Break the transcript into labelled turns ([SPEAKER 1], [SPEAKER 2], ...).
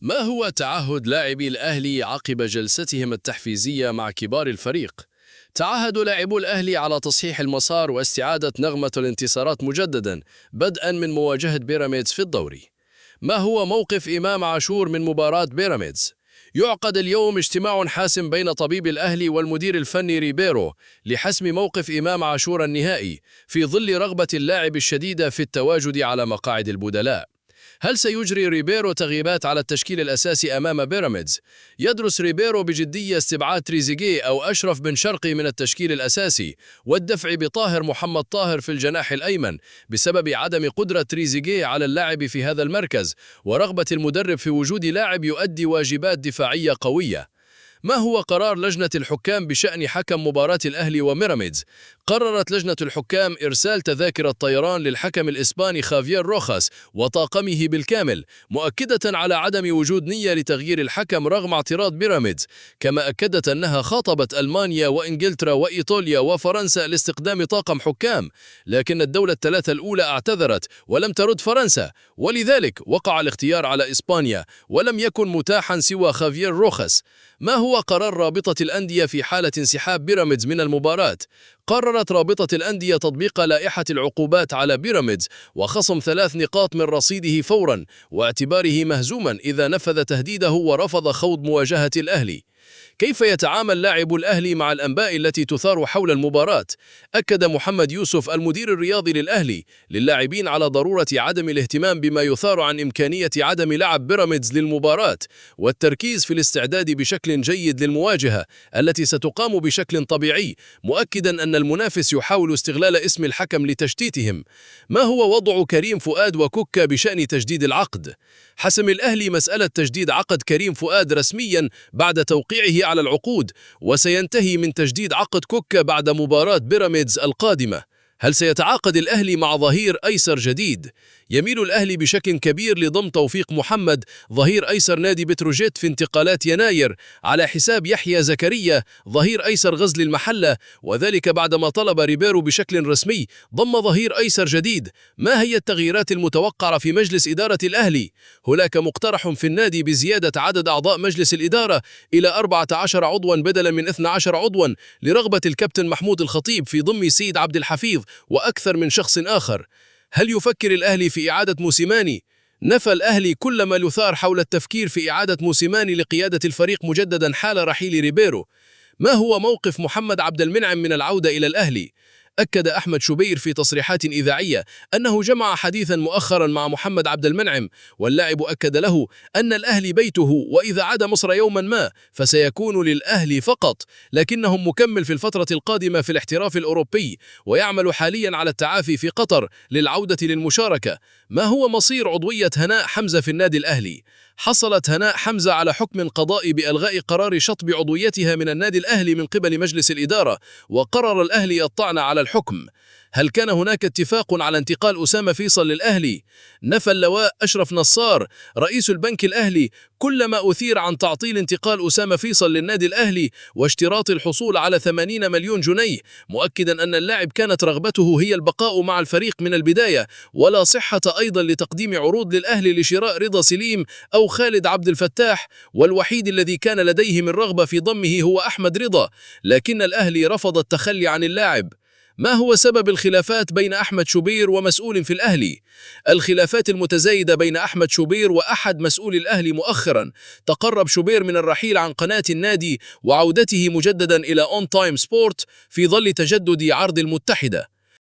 [SPEAKER 1] ما هو تعهد لاعبي الأهلي عقب جلستهم التحفيزية مع كبار الفريق؟ تعهد لاعبو الأهلي على تصحيح المسار واستعادة نغمة الانتصارات مجددا بدءا من مواجهة بيراميدز في الدوري. ما هو موقف إمام عاشور من مباراة بيراميدز؟ يعقد اليوم اجتماع حاسم بين طبيب الأهلي والمدير الفني ريبيرو لحسم موقف إمام عاشور النهائي في ظل رغبة اللاعب الشديدة في التواجد على مقاعد البدلاء. هل سيجري ريبيرو تغييبات على التشكيل الأساسي أمام بيراميدز؟ يدرس ريبيرو بجدية استبعاد تريزيجيه أو أشرف بن شرقي من التشكيل الأساسي والدفع بطاهر محمد طاهر في الجناح الأيمن بسبب عدم قدرة تريزيجيه على اللعب في هذا المركز ورغبة المدرب في وجود لاعب يؤدي واجبات دفاعية قوية. ما هو قرار لجنة الحكام بشأن حكم مباراة الأهلي وبيراميدز؟ قررت لجنة الحكام إرسال تذاكر الطيران للحكم الإسباني خافيير روخاس وطاقمه بالكامل، مؤكدة على عدم وجود نية لتغيير الحكم رغم اعتراض بيراميدز، كما أكدت أنها خاطبت ألمانيا وإنجلترا وإيطاليا وفرنسا لاستخدام طاقم حكام، لكن الدولة الثلاثة الأولى اعتذرت ولم ترد فرنسا، ولذلك وقع الاختيار على إسبانيا ولم يكن متاحا سوى خافيير روخاس. ما هو قرار رابطة الأندية في حالة انسحاب بيراميدز من المباراة؟ قررت رابطة الأندية تطبيق لائحة العقوبات على بيراميدز وخصم 3 نقاط من رصيده فورا واعتباره مهزوما إذا نفذ تهديده ورفض خوض مواجهة الأهلي. كيف يتعامل لاعب الأهلي مع الأنباء التي تثار حول المباراة؟ أكد محمد يوسف المدير الرياضي للأهلي للاعبين على ضرورة عدم الاهتمام بما يثار عن إمكانية عدم لعب بيراميدز للمباراة والتركيز في الاستعداد بشكل جيد للمواجهة التي ستقام بشكل طبيعي، مؤكدا أن المنافس يحاول استغلال اسم الحكم لتشتيتهم. ما هو وضع كريم فؤاد وكوكا بشأن تجديد العقد؟ حسم الأهلي مسألة تجديد عقد كريم فؤاد رسميا بعد توقيعه على العقود، وسينتهي من تجديد عقد كوكا بعد مباراة بيراميدز القادمة. هل سيتعاقد الأهلي مع ظهير أيسر جديد؟ يميل الأهلي بشكل كبير لضم توفيق محمد ظهير أيسر نادي بتروجيت في انتقالات يناير على حساب يحيى زكريا ظهير أيسر غزل المحلة، وذلك بعدما طلب ريبيرو بشكل رسمي ضم ظهير أيسر جديد. ما هي التغييرات المتوقعة في مجلس إدارة الأهلي؟ هناك مقترح في النادي بزيادة عدد أعضاء مجلس الإدارة إلى 14 عضوا بدلا من 12 عضوا لرغبة الكابتن محمود الخطيب في ضم سيد عبد الحفيظ وأكثر من شخص آخر. هل يفكر الأهلي في إعادة موسيماني؟ نفى الأهلي كل ما يثار حول التفكير في إعادة موسيماني لقيادة الفريق مجددا حال رحيل ريبيرو. ما هو موقف محمد عبد المنعم من العودة إلى الأهلي؟ أكد أحمد شبير في تصريحات إذاعية أنه جمع حديثا مؤخرا مع محمد عبد المنعم، واللاعب أكد له أن الأهلي بيته وإذا عاد مصر يوما ما فسيكون للأهلي فقط، لكنه مكمل في الفترة القادمة في الاحتراف الأوروبي ويعمل حاليا على التعافي في قطر للعودة للمشاركة. ما هو مصير عضوية هناء حمزة في النادي الأهلي؟ حصلت هناء حمزة على حكم قضائي بإلغاء قرار شطب عضويتها من النادي الأهلي من قبل مجلس الإدارة، وقرر الأهلي الطعن على الحكم. هل كان هناك اتفاق على انتقال أسامة فيصل للأهلي؟ نفى اللواء أشرف نصار رئيس البنك الأهلي كل ما أثير عن تعطيل انتقال أسامة فيصل للنادي الأهلي واشتراط الحصول على 80 مليون جنيه، مؤكدا أن اللاعب كانت رغبته هي البقاء مع الفريق من البداية، ولا صحة أيضا لتقديم عروض للأهلي لشراء رضا سليم أو خالد عبد الفتاح، والوحيد الذي كان لديه من رغبة في ضمه هو أحمد رضا، لكن الأهلي رفض التخلي عن اللاعب. ما هو سبب الخلافات بين أحمد شبير ومسؤول في الأهلي؟ الخلافات المتزايدة بين أحمد شبير وأحد مسؤولي الأهلي مؤخرا. تقرب شبير من الرحيل عن قناة النادي وعودته مجددا إلى أون تايم سبورت في ظل تجدد عرض المتحدة.